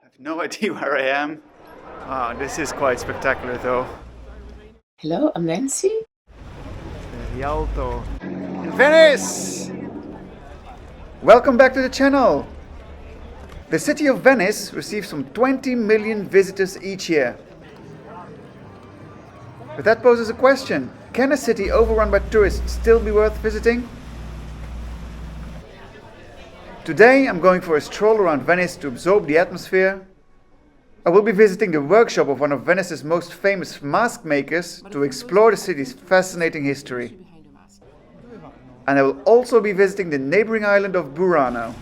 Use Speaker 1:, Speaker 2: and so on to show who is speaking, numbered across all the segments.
Speaker 1: I have no idea where I am. Wow, this is quite spectacular though.
Speaker 2: Hello, I'm Nancy.
Speaker 1: Rialto in Venice! Welcome back to the channel! The city of Venice receives some 20 million visitors each year. But that poses a question. Can a city overrun by tourists still be worth visiting? Today I'm going for a stroll around Venice to absorb the atmosphere. I will be visiting the workshop of one of Venice's most famous mask makers to explore the city's fascinating history. And I will also be visiting the neighboring island of Burano.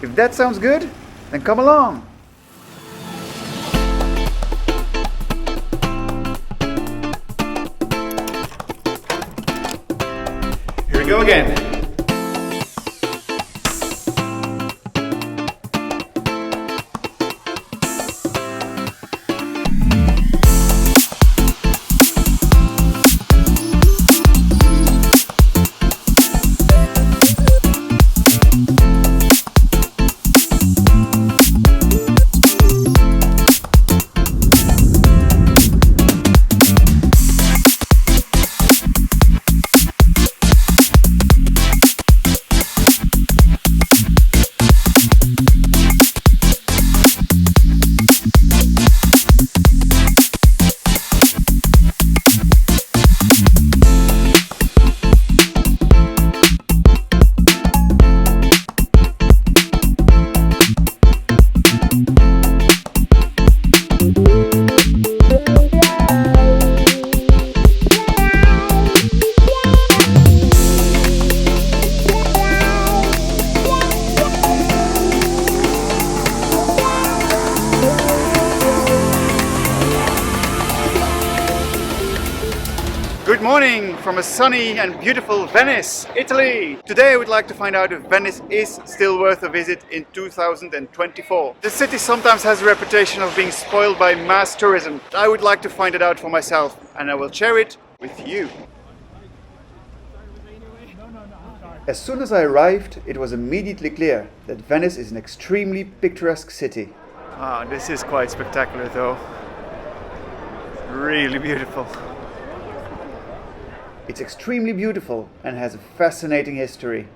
Speaker 1: If that sounds good, then come along! Here we go again! Good morning from a sunny and beautiful Venice, Italy! Today I would like to find out if Venice is still worth a visit in 2024. The city sometimes has a reputation of being spoiled by mass tourism. I would like to find it out for myself, and I will share it with you. As soon as I arrived, it was immediately clear that Venice is an extremely picturesque city. Wow, this is quite spectacular though. Really beautiful. It's extremely beautiful and has a fascinating history.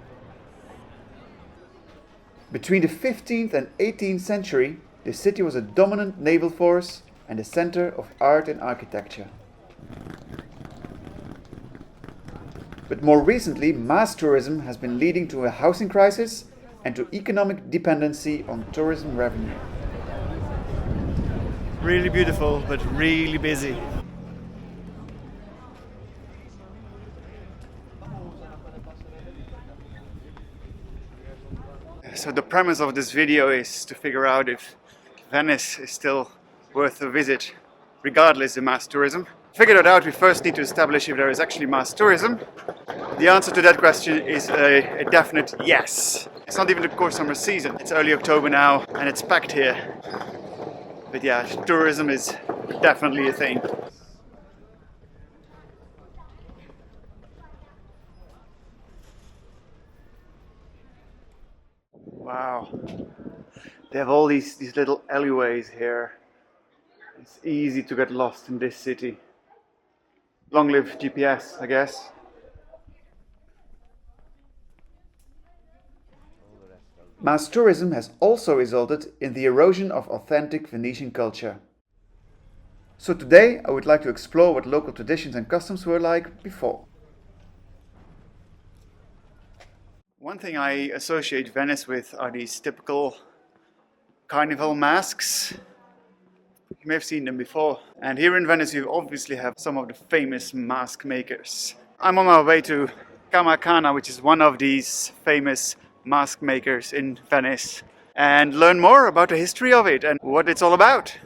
Speaker 1: Between the 15th and 18th century, the city was a dominant naval force and a center of art and architecture. But more recently, mass tourism has been leading to a housing crisis and to economic dependency on tourism revenue. Really beautiful, but really busy. So the premise of this video is to figure out if Venice is still worth a visit, regardless of mass tourism. To figure that out, we first need to establish if there is actually mass tourism. The answer to that question is a definite yes. It's not even the core summer season. It's early October now and it's packed here. But yeah, tourism is definitely a thing. Wow, they have all these little alleyways here. It's easy to get lost in this city. Long live GPS, I guess. Mass tourism has also resulted in the erosion of authentic Venetian culture. So today I would like to explore what local traditions and customs were like before. One thing I associate Venice with are these typical carnival masks. You may have seen them before. And here in Venice you obviously have some of the famous mask makers. I'm on my way to Camacana, which is one of these famous mask makers in Venice, and learn more about the history of it and what it's all about.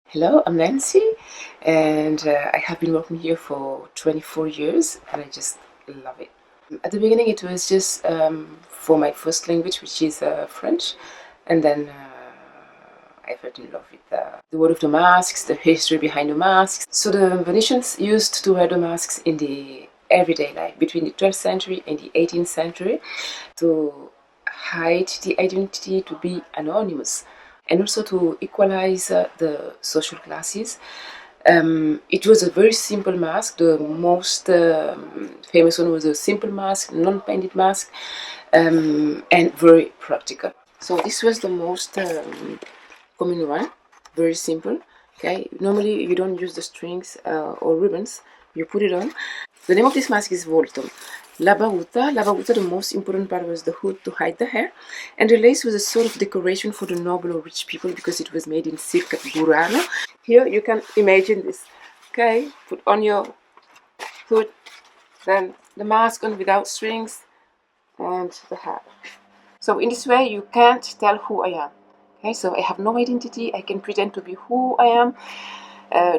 Speaker 2: Hello, I'm Nancy, and I have been working here for 24 years, and I just love it. At the beginning it was just for my first language, which is French, and then I fell in love with the world of the masks, the history behind the masks. So the Venetians used to wear the masks in the everyday life between the 12th century and the 18th century to hide the identity, to be anonymous, and also to equalize the social classes. It was a very simple mask. The most famous one was a simple mask, non-painted mask, and very practical. So this was the most common one, very simple. Okay, normally you don't use the strings or ribbons. You put it on. The name of this mask is Voltum. La baruta, the most important part was the hood to hide the hair, and the lace was a sort of decoration for the noble or rich people because it was made in Circa Burano. Here you can imagine this. Okay, put on your hood, then the mask on without strings, and the hair. So in this way you can't tell who I am. Okay, so I have no identity. I can pretend to be who I am,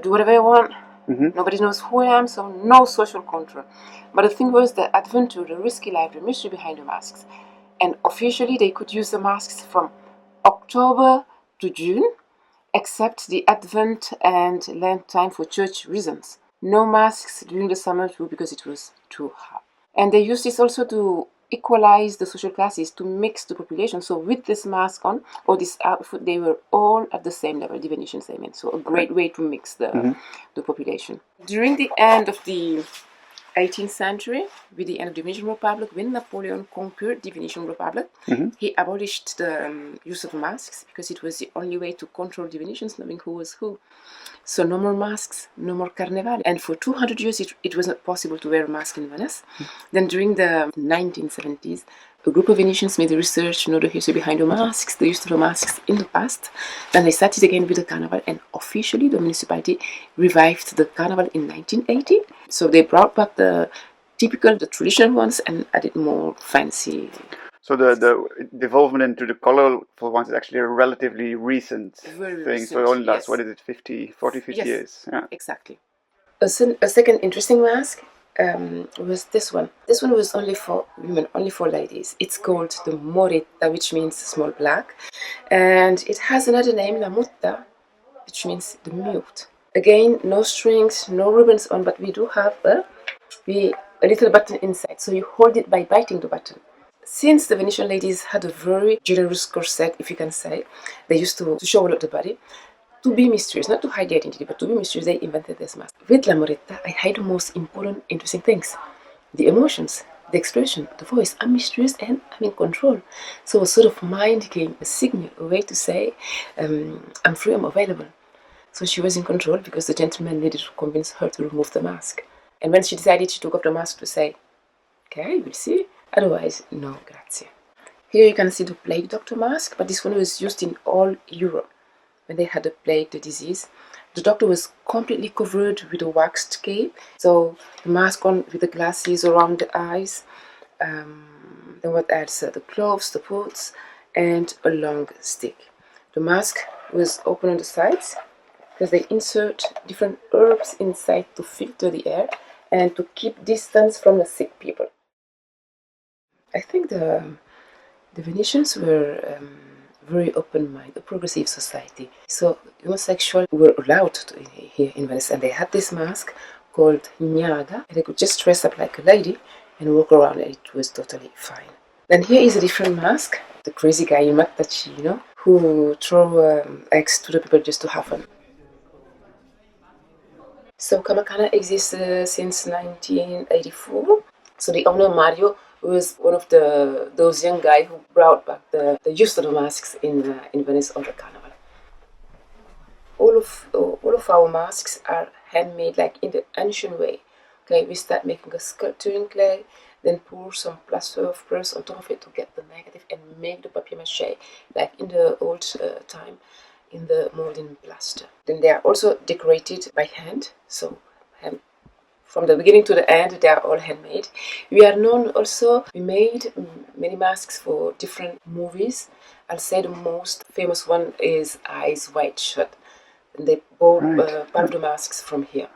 Speaker 2: do whatever I want. Nobody knows who I am, so no social control. But the thing was the adventure, the risky life, the mystery behind the masks. And officially they could use the masks from October to June, except the Advent and Lent time for church reasons. No masks during the summer too because it was too hot. And they used this also to equalize the social classes, to mix the population. So with this mask on or this outfit, they were all at the same level, the Venetians, I mean. So a great way to mix the population. During the end of the 18th century, with the end of the Venetian Republic, when Napoleon conquered the Venetian Republic, he abolished the use of masks because it was the only way to control the Venetians, knowing who was who. So no more masks, no more carnaval. And for 200 years, it was not possible to wear a mask in Venice. Then during the 1970s, a group of Venetians made the research to know the history behind the masks, the use of the masks in the past. Then they started again with the carnival, and officially the municipality revived the carnival in 1980. So they brought back the traditional ones and added more fancy.
Speaker 1: So the development into the colorful ones is actually a relatively recent
Speaker 2: Very
Speaker 1: thing.
Speaker 2: recent,
Speaker 1: So it only lasts,
Speaker 2: yes.
Speaker 1: what is it, 50
Speaker 2: Yes,
Speaker 1: years? Yeah.
Speaker 2: exactly. A second interesting mask was this one. This one was only for women, only for ladies. It's called the moretta, which means small black. And it has another name, la mutta, which means the mute. Again, no strings, no ribbons on, but we do have a little button inside. So you hold it by biting the button. Since the Venetian ladies had a very generous corset, if you can say, they used to show a lot the body. To be mysterious, not to hide the identity, but to be mysterious, they invented this mask. With La Moretta, I hide the most important, interesting things. The emotions, the expression, the voice. I'm mysterious and I'm in control. So a sort of mind game, a signal, a way to say, I'm free, I'm available. So she was in control because the gentleman needed to convince her to remove the mask. And when she decided, she took off the mask to say, okay, we'll see. Otherwise, no, grazie. Here you can see the plague doctor mask, but this one was used in all Europe. When they had the plague, the disease, the doctor was completely covered with a waxed cape. So the mask on with the glasses around the eyes. Then what else? The gloves, the boots, and a long stick. The mask was open on the sides because they insert different herbs inside to filter the air and to keep distance from the sick people. I think the Venetians were very open-minded, a progressive society. So homosexuals were allowed here in Venice, and they had this mask called Nyaga, and they could just dress up like a lady and walk around, and it was totally fine. Then here is a different mask, the crazy guy in Mattacino, who throw eggs to the people just to have fun. So Kamakana exists since 1984. So the owner Mario was one of those young guys who brought back the use of the masks in Venice or the carnival. All of our masks are handmade like in the ancient way. Okay, we start making a sculpture in clay, then pour some plaster of Paris on top of it to get the negative and make the papier-mâché like in the old time in the molding plaster. Then they are also decorated by hand, so from the beginning to the end, they are all handmade. We are known also, we made many masks for different movies. I'll say the most famous one is Eyes Wide Shut. And they bought part of the masks from here.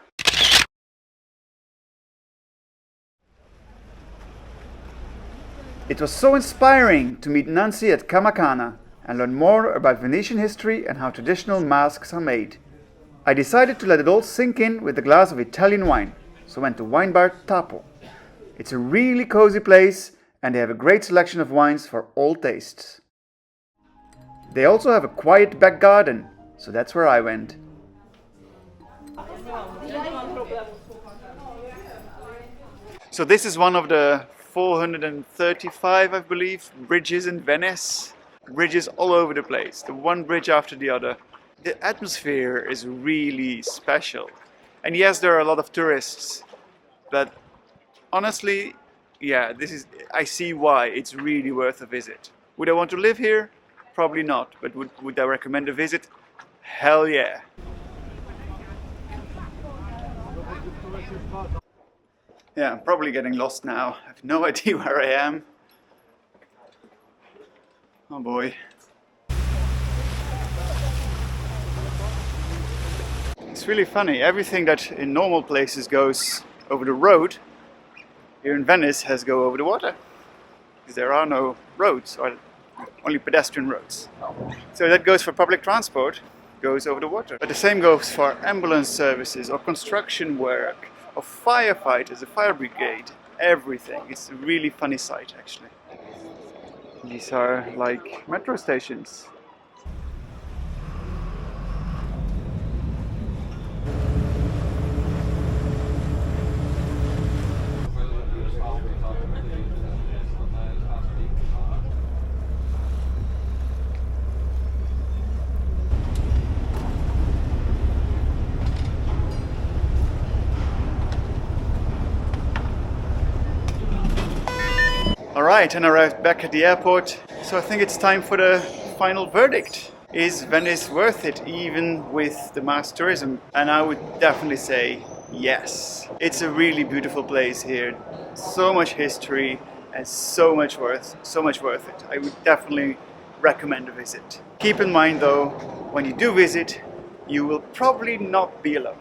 Speaker 1: It was so inspiring to meet Nancy at Kamakana and learn more about Venetian history and how traditional masks are made. I decided to let it all sink in with a glass of Italian wine, so went to wine bar Tapo. It's a really cozy place and they have a great selection of wines for all tastes. They also have a quiet back garden, so that's where I went. So this is one of the 435, I believe, bridges in Venice. Bridges all over the place, the one bridge after the other. The atmosphere is really special. And yes, there are a lot of tourists, but honestly, yeah, I see why it's really worth a visit. Would I want to live here? Probably not, but would I recommend a visit? Hell yeah. Yeah, I'm probably getting lost now. I have no idea where I am. Oh boy. It's really funny. Everything that in normal places goes over the road, here in Venice has go over the water. Because there are no roads, or only pedestrian roads. So that goes for public transport, goes over the water. But the same goes for ambulance services or construction work or firefighters, a fire brigade, everything. It's a really funny sight actually. These are like metro stations. Alright, and arrived back at the airport, so I think it's time for the final verdict. Is Venice worth it, even with the mass tourism? And I would definitely say yes. It's a really beautiful place here, so much history and so much worth it. I would definitely recommend a visit. Keep in mind though, when you do visit, you will probably not be alone.